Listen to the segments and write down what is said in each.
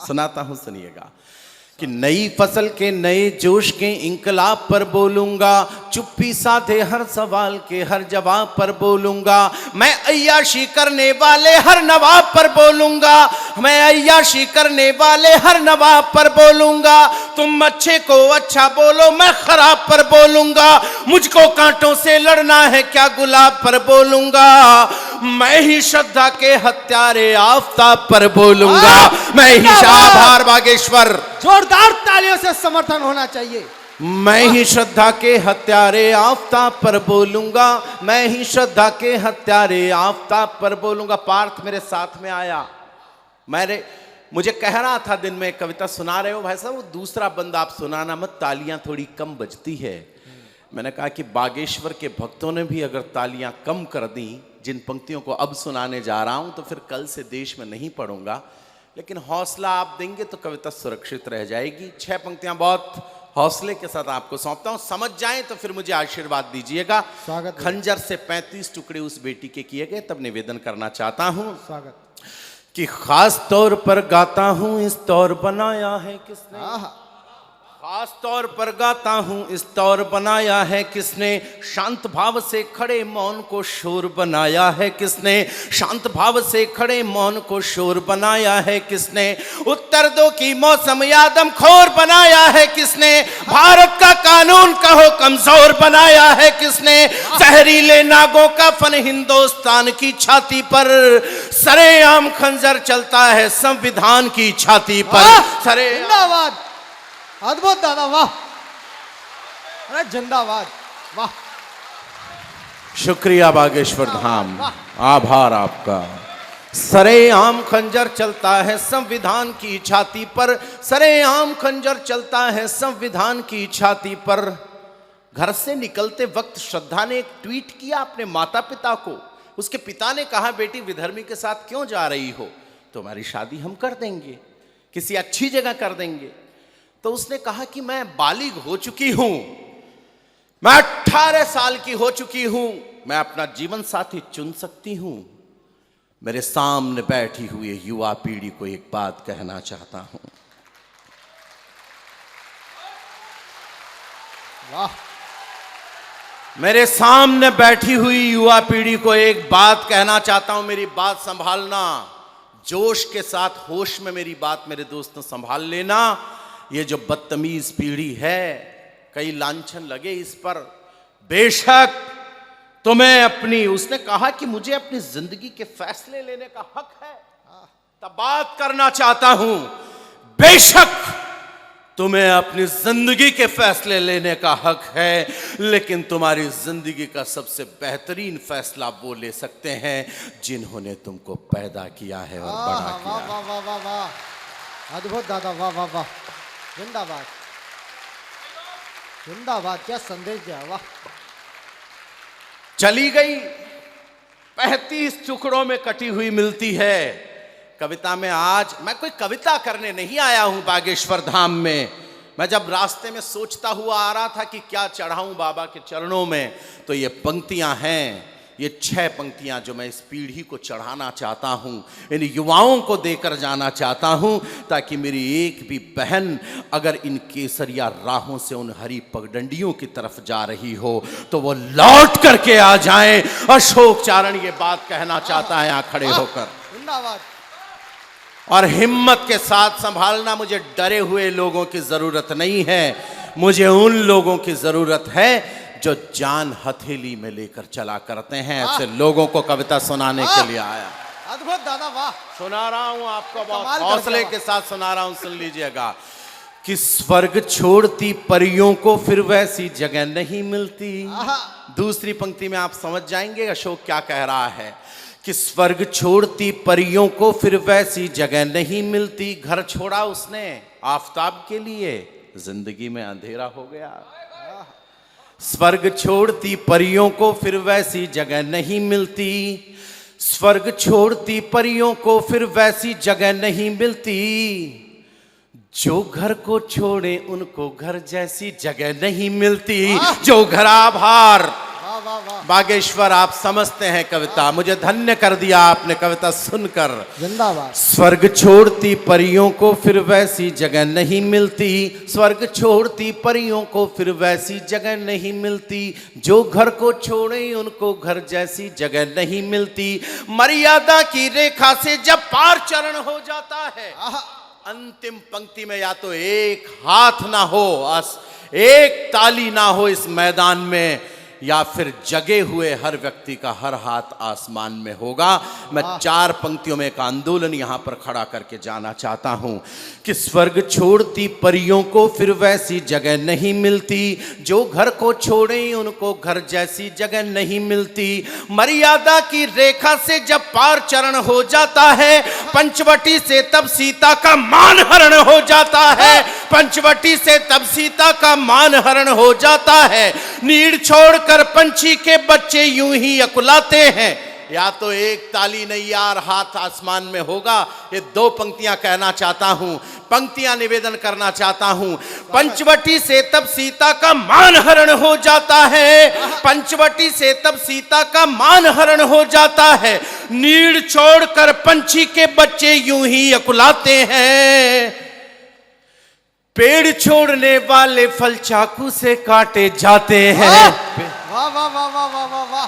सुनाता हूं, सुनिएगा कि नई फसल के नए जोश के इंकलाब पर बोलूंगा, चुप्पी साधे हर सवाल के हर जवाब पर बोलूंगा, मैं अय्याशी करने वाले हर नवाब पर बोलूंगा, मैं अय्याशी करने वाले हर नवाब पर बोलूंगा, तुम अच्छे को अच्छा बोलो मैं खराब पर बोलूंगा, मुझको कांटों से लड़ना है क्या गुलाब पर बोलूंगा, मैं ही श्रद्धा के हत्यारे आफताब पर बोलूंगा, मैं ही आभार बागेश्वर, जोरदार तालियों से समर्थन होना चाहिए। मैं ही श्रद्धा के हत्यारे आफताब पर बोलूंगा, मैं ही श्रद्धा के हत्यारे आफताब पर बोलूंगा। पार्थ मेरे साथ में आया, मुझे कह रहा था दिन में कविता सुना रहे हो भाई साहब, वो दूसरा बंदा आप सुनाना मत, तालियां थोड़ी कम बजती है। मैंने कहा कि बागेश्वर के भक्तों ने भी अगर तालियां कम कर दी जिन पंक्तियों को अब सुनाने जा रहा हूं, तो फिर कल से देश में नहीं पढ़ूंगा, लेकिन हौसला आप देंगे तो कविता सुरक्षित रह जाएगी। 6 पंक्तियां बहुत हौसले के साथ आपको सौंपता हूं, समझ जाएं तो फिर मुझे आशीर्वाद दीजिएगा। खंजर से 35 टुकड़े उस बेटी के किए गए, तब निवेदन करना चाहता हूं कि खास तौर पर गाता हूं इस तौर बनाया है किसने, खास तौर पर गाता हूं इस तौर बनाया है किसने, शांत भाव से खड़े मौन को शोर बनाया है किसने, शांत भाव से खड़े मौन को शोर बनाया है किसने, उत्तर दो कि मौसम यादम खोर बनाया है किसने, भारत का कानून कहो कमजोर बनाया है किसने, जहरीले नागों का फन हिंदुस्तान की छाती पर, सरेआम खंजर चलता है संविधान की छाती पर, सरेआम। अद्भुत दादा, वाह, अरे जिंदाबाद, वाह, शुक्रिया बागेश्वर धाम, आभार आपका। सरेआम खंजर चलता है संविधान की छाती पर, सरेआम खंजर चलता है संविधान की छाती पर। घर से निकलते वक्त श्रद्धा ने एक ट्वीट किया अपने माता पिता को। उसके पिता ने कहा, बेटी विधर्मी के साथ क्यों जा रही हो, तुम्हारी शादी हम कर देंगे, किसी अच्छी जगह कर देंगे। तो उसने कहा कि मैं बालिग हो चुकी हूं, मैं 18 साल की हो चुकी हूं, मैं अपना जीवन साथी चुन सकती हूं। मेरे सामने बैठी हुई युवा पीढ़ी को एक बात कहना चाहता हूं, वाह, मेरे सामने बैठी हुई युवा पीढ़ी को एक बात कहना चाहता हूं, मेरी बात संभालना, जोश के साथ होश में मेरी बात मेरे दोस्तों संभाल लेना। ये जो बदतमीज पीढ़ी है, कई लांछन लगे इस पर, बेशक तुम्हें अपनी, उसने कहा कि मुझे अपनी जिंदगी के फैसले लेने का हक है, तब बात करना चाहता हूं, बेशक तुम्हें अपनी जिंदगी के फैसले लेने का हक है, लेकिन तुम्हारी जिंदगी का सबसे बेहतरीन फैसला वो ले सकते हैं जिन्होंने तुमको पैदा किया है और बड़ा किया। वाह वाह वाह वाह, अद्भुत दादा, वाह वाह वाह, जिंदाबाद, जिंदाबाद, क्या संदेश दिया, वाह। चली गई 35 टुकड़ों में कटी हुई मिलती है कविता में। आज मैं कोई कविता करने नहीं आया हूं बागेश्वर धाम में, मैं जब रास्ते में सोचता हुआ आ रहा था कि क्या चढ़ाऊं बाबा के चरणों में, तो ये पंक्तियां हैं, ये 6 पंक्तियां जो मैं इस पीढ़ी को चढ़ाना चाहता हूं, इन युवाओं को देकर जाना चाहता हूं, ताकि मेरी एक भी बहन अगर इन केसरिया राहों से उन हरी पगडंडियों की तरफ जा रही हो तो वो लौट करके आ जाएं। अशोक चारण ये बात कहना चाहता है यहां खड़े होकर, जिंदाबाद। और हिम्मत के साथ संभालना, मुझे डरे हुए लोगों की जरूरत नहीं है, मुझे उन लोगों की जरूरत है जो जान हथेली में लेकर चला करते हैं। ऐसे लोगों को कविता सुनाने के लिए आया। अद्भुत दादा, वाह, सुना रहा हूं आपको, बहुत हौसले के साथ सुना रहा हूं, सुन लीजिएगा कि स्वर्ग छोड़ती परियों को फिर वैसी जगह नहीं मिलती। दूसरी पंक्ति में आप समझ जाएंगे अशोक क्या कह रहा है कि स्वर्ग छोड़ती परियों को फिर वैसी जगह नहीं मिलती। घर छोड़ा उसने आफताब के लिए, जिंदगी में अंधेरा हो गया। स्वर्ग छोड़ती परियों को फिर वैसी जगह नहीं मिलती, स्वर्ग छोड़ती परियों को फिर वैसी जगह नहीं मिलती, जो घर को छोड़े उनको घर जैसी जगह नहीं मिलती। जो घर, आभार, वाह वाह वाह, बागेश्वर आप समझते हैं कविता, मुझे धन्य कर दिया आपने कविता सुनकर। जिंदाबाद। स्वर्ग छोड़ती परियों को फिर वैसी जगह नहीं मिलती, स्वर्ग छोड़ती परियों को फिर वैसी जगह नहीं मिलती, जो घर को छोड़े उनको घर जैसी जगह नहीं मिलती। मर्यादा की रेखा से जब पार चरण हो जाता है, अंतिम पंक्ति में या तो एक हाथ ना हो, एक ताली ना हो इस मैदान में, या फिर जगे हुए हर व्यक्ति का हर हाथ आसमान में होगा। मैं 4 पंक्तियों में एक आंदोलन यहां पर खड़ा करके जाना चाहता हूं कि स्वर्ग छोड़ती परियों को फिर वैसी जगह नहीं मिलती, जो घर को छोड़े उनको घर जैसी जगह नहीं मिलती। मर्यादा की रेखा से जब पार चरण हो जाता है, पंचवटी से तब सीता का मानहरण हो जाता है, पंचवटी से तब सीता का मानहरण हो जाता है। नीड़ छोड़कर पंछी के बच्चे यूं ही अकुलाते हैं, या तो एक ताली नहीं यार हाथ आसमान में होगा। ये 2 पंक्तियां कहना चाहता हूं, पंक्तियां निवेदन करना चाहता हूं। पंचवटी से तब सीता का मानहरण हो जाता है, पंचवटी से तब सीता का मानहरण हो जाता है। नीड़ छोड़कर पंछी के बच्चे यूं ही अकुलाते हैं, पेड़ छोड़ने वाले फल चाकू से काटे जाते हैं। वाह वाह वाह वाह वाह वाह वाह,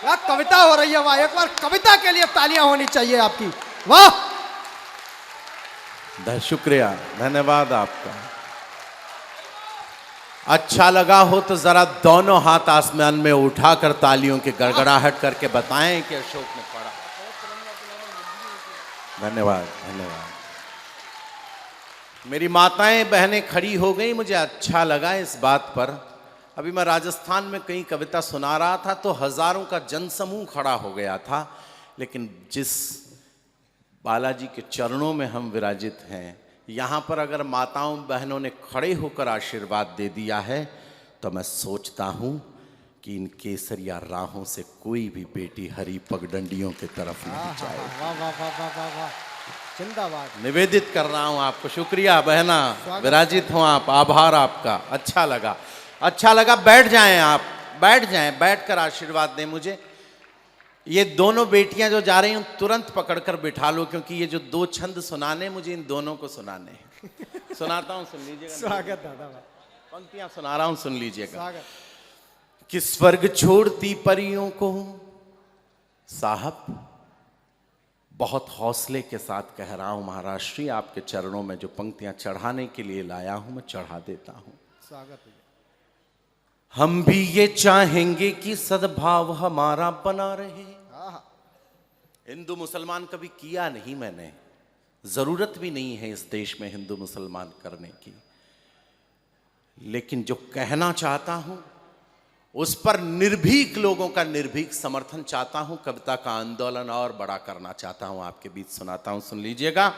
क्या कविता हो रही है, वाह। एक बार कविता के लिए तालियां होनी चाहिए आपकी, वाह। शुक्रिया, धन्यवाद आपका। अच्छा लगा हो तो जरा दोनों हाथ आसमान में उठाकर तालियों की गड़गड़ाहट करके बताएं कि अशोक ने पढ़ा। धन्यवाद धन्यवाद। मेरी माताएं बहनें खड़ी हो गई, मुझे अच्छा लगा इस बात पर। अभी मैं राजस्थान में कहीं कविता सुना रहा था तो हजारों का जनसमूह खड़ा हो गया था, लेकिन जिस बालाजी के चरणों में हम विराजित हैं, यहाँ पर अगर माताओं बहनों ने खड़े होकर आशीर्वाद दे दिया है तो मैं सोचता हूँ कि इन केसरिया राहों से कोई भी बेटी हरी पगडंडियों की तरफ नहीं जाए। वाह वाह वाह वाह वाह वाह, जिंदाबाद। निवेदित कर रहा हूँ आपको। शुक्रिया बहना, विराजित हो आप, आभार आपका। अच्छा लगा, अच्छा लगा। बैठ जाएं आप, बैठ जाएं, बैठकर आशीर्वाद दें मुझे। ये दोनों बेटियां जो जा रही हूँ तुरंत पकड़कर बिठा लो, क्योंकि ये जो 2 छंद सुनाने मुझे इन दोनों को सुनाने हैं। सुनाता हूँ, सुन लीजिएगा। स्वागत दादा, पंक्तियां सुना रहा हूँ, सुन लीजिएगा। स्वागत। कि स्वर्ग छोड़ती परियों को साहब बहुत हौसले के साथ कह रहा हूं, महाराष्ट्री आपके चरणों में जो पंक्तियां चढ़ाने के लिए लाया हूं मैं चढ़ा देता हूं। स्वागत। हम भी ये चाहेंगे कि सद्भाव हमारा बना रहे। हिंदू मुसलमान कभी किया नहीं मैंने, जरूरत भी नहीं है इस देश में हिंदू मुसलमान करने की, लेकिन जो कहना चाहता हूं उस पर निर्भीक लोगों का निर्भीक समर्थन चाहता हूं। कविता का आंदोलन और बड़ा करना चाहता हूं, आपके बीच सुनाता हूं, सुन लीजिएगा।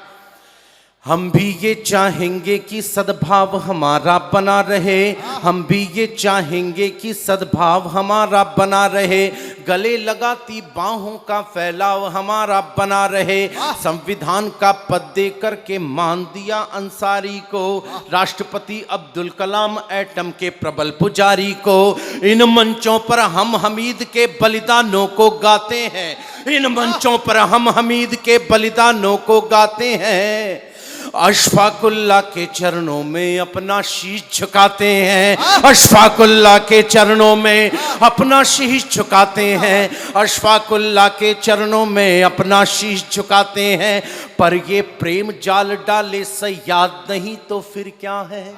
हम भी ये चाहेंगे कि सद्भाव हमारा बना रहे, हम भी ये चाहेंगे कि सद्भाव हमारा बना रहे, गले लगाती बाहों का फैलाव हमारा बना रहे। संविधान का पद दे करके मान दिया अंसारी को, राष्ट्रपति अब्दुल कलाम एटम के प्रबल पुजारी को। इन मंचों पर हम हमीद के बलिदानों को गाते हैं, इन मंचों पर हम हमीद के बलिदानों को गाते हैं। अशफाकुल्ला के चरणों में अपना शीश झुकाते हैं, अशफाकुल्ला के चरणों में अपना शीश झुकाते हैं, अशफाकुल्ला के चरणों में अपना शीश झुकाते हैं। पर ये प्रेम जाल डाले सयाद नहीं तो फिर क्या है,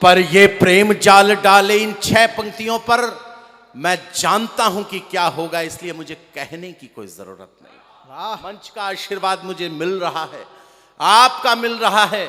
पर ये प्रेम जाल डाले। इन 6 पंक्तियों पर मैं जानता हूं कि क्या होगा, इसलिए मुझे कहने की कोई जरूरत नहीं। मंच का आशीर्वाद मुझे मिल रहा है, आपका मिल रहा है।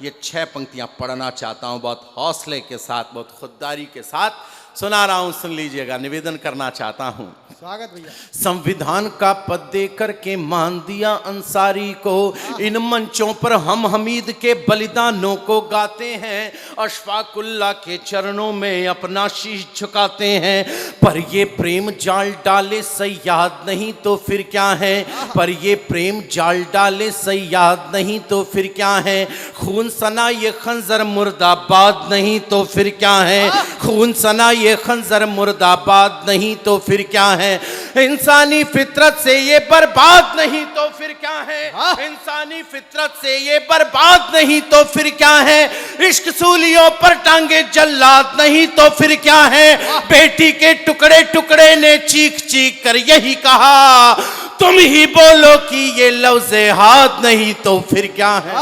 ये 6 पंक्तियां पढ़ना चाहता हूं बहुत हौसले के साथ, बहुत खुददारी के साथ सुना रहा हूं, सुन लीजिएगा। निवेदन करना चाहता हूं। स्वागत भैया। संविधान का पद दे करके मान दिया अंसारी को, इन मंचों पर हम हमीद के बलिदानों को गाते हैं, अशफाकुल्ला के चरणों में अपना शीश झुकाते हैं। पर ये प्रेम जाल डाले सयाद नहीं तो फिर क्या है, पर ये प्रेम जाल डाले सयाद नहीं तो फिर क्या है, खून सना ये खंजर मुर्दाबाद नहीं तो फिर क्या है, खून सना ये खंजर मुर्दाबाद नहीं तो फिर क्या है, इंसानी फितरत से ये बर्बाद नहीं तो फिर क्या है, इंसानी फितरत से ये बर्बाद नहीं तो फिर क्या है, इश्क सूलियों पर टांगे जल्लाद नहीं तो फिर क्या है, बेटी के टुकड़े टुकड़े ने चीख चीख कर यही कहा, तुम ही बोलो कि ये लफ्ज़े हाथ नहीं तो फिर क्या है।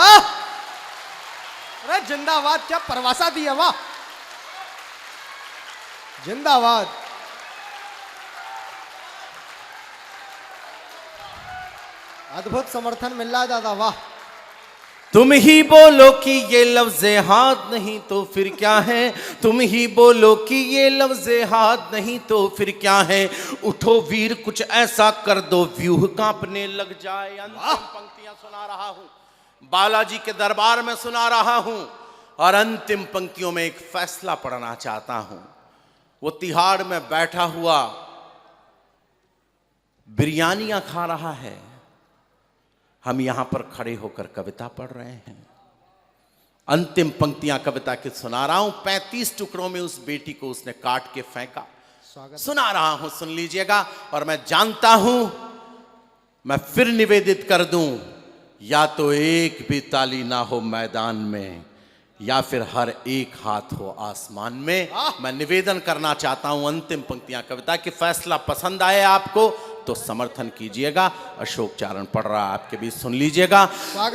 अरे जिंदाबाद, क्या परवासा दी है, वाह जिंदाबाद। अद्भुत समर्थन मिल रहा है दादा, वाह। तुम ही बोलो कि ये लफ्ज़े हाथ नहीं तो फिर क्या है, तुम ही बोलो कि ये लफ्ज़े हाथ नहीं तो फिर क्या है, उठो वीर कुछ ऐसा कर दो व्यूह कांपने लग जाए। अंतिम पंक्तियां सुना रहा हूं, बालाजी के दरबार में सुना रहा हूं, और अंतिम पंक्तियों में एक फैसला पढ़ना चाहता हूं। वो तिहाड़ में बैठा हुआ बिरयानियां खा रहा है, हम यहां पर खड़े होकर कविता पढ़ रहे हैं। अंतिम पंक्तियां कविता की सुना रहा हूं। 35 टुकड़ों में उस बेटी को उसने काट के फेंका। सुना रहा हूं, सुन लीजिएगा। और मैं जानता हूं, मैं फिर निवेदित कर दूं, या तो एक भी ताली ना हो मैदान में, या फिर हर एक हाथ हो आसमान में। मैं निवेदन करना चाहता हूं अंतिम पंक्तियां कविता की। फैसला पसंद आए आपको तो समर्थन कीजिएगा। अशोक चारण पढ़ रहा है आपके बीच, सुन लीजिएगा।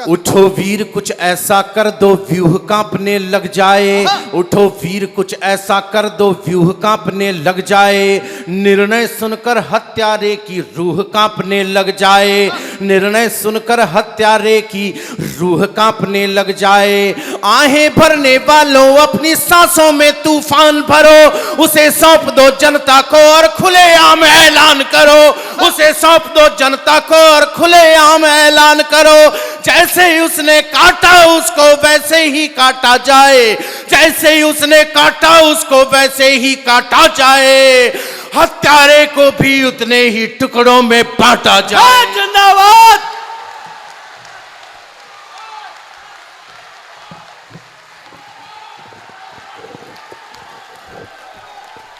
उठो वीर कुछ ऐसा कर दो व्यूह कांपने लग जाए, उठो वीर कुछ ऐसा कर दो व्यूह कांपने लग जाए, निर्णय सुनकर हत्यारे की रूह कांपने लग जाए, निर्णय सुनकर हत्यारे की रूह कांपने लग जाए। आहें भरने वालों अपनी सांसों में तूफान भरो, उसे सौंप दो जनता को और खुलेआम ऐलान करो, उसे सौंप दो जनता को और खुलेआम ऐलान करो। जैसे ही उसने काटा उसको वैसे ही काटा जाए, जैसे ही उसने काटा उसको वैसे ही काटा जाए, हत्यारे को भी उतने ही टुकड़ों में बांटा जाए। जिंदाबाद।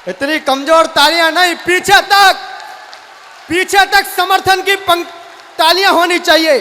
इतनी कमजोर तालियां नहीं, पीछे तक समर्थन की तालियां होनी चाहिए।